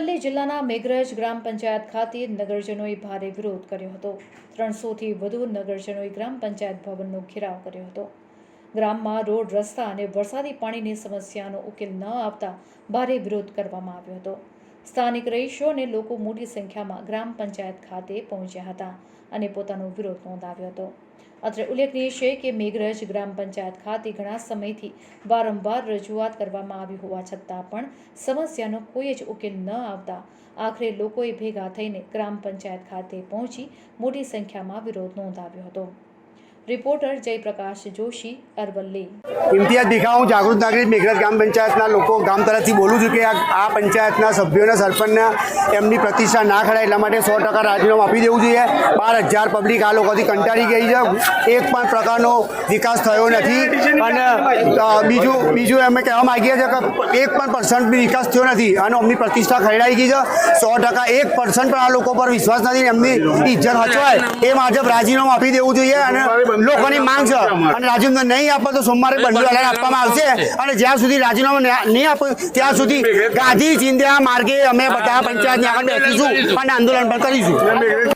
અરવલ્લી જિલ્લાના મેઘરજ ગ્રામ પંચાયત ખાતે નગરજનોએ ભારે વિરોધ કર્યો હતો। 300થી વધુ નગરજનોએ ગ્રામ પંચાયત ભવનનો ઘેરાવ કર્યો હતો। ગ્રામમાં રોડ રસ્તા અને વરસાદી પાણીની સમસ્યાનો ઉકેલ ન આવતા ભારે વિરોધ કરવામાં આવ્યો હતો। સ્થાનિક રહીશો અને લોકો મોટી સંખ્યામાં ગ્રામ પંચાયત ખાતે પહોંચ્યા હતા અને પોતાનો વિરોધ નોંધાવ્યો હતો। અત્રે ઉલ્લેખનીય છે કે મેઘરજ ગ્રામ પંચાયત ખાતે ઘણા સમયથી વારંવાર રજૂઆત કરવામાં આવી હોવા છતાં પણ સમસ્યાનો કોઈ જ ઉકેલ ન આવતા આખરે લોકોએ ભેગા થઈને ગ્રામ પંચાયત ખાતે પહોંચી મોટી સંખ્યામાં વિરોધ નોંધાવ્યો હતો। રિપોર્ટર જયપ્રકાશ જોશી, અરવલ્લી। ઇમ્તિયાઝ ભીખા, હું જાગૃત નાગરિક મેઘરજ ગ્રામ પંચાયતના લોકો ગામ તરફથી બોલું છું કે આ પંચાયતના સભ્યોને સરપંચને એમની પ્રતિષ્ઠા ના ખડાય એટલા માટે 100% રાજીનામું આપી દેવું જોઈએ। 12,000 પબ્લિક આ લોકોથી કંટાળી ગઈ છે। એક પણ પ્રકારનો વિકાસ થયો નથી અને બીજું અમે કહેવા માગીએ છીએ કે 1% બી વિકાસ થયો નથી અને એમની પ્રતિષ્ઠા ખરડાઈ ગઈ છે। 100% 1% પણ આ લોકો પર વિશ્વાસ નથી, એમની ઇજ્જત હચવાય એ માટે રાજીનામું આપી દેવું જોઈએ અને લોકોની માંગ છે અને રાજીનામું નહીં આપે તો સોમવારે બંધ આપવામાં આવશે અને જ્યાં સુધી રાજીનામું નહીં આપે ત્યાં સુધી ગાંધી ચિંધ્યા માર્ગે અમે બધા પંચાયતની આગળ બેસીશું અને આંદોલન પણ કરીશું।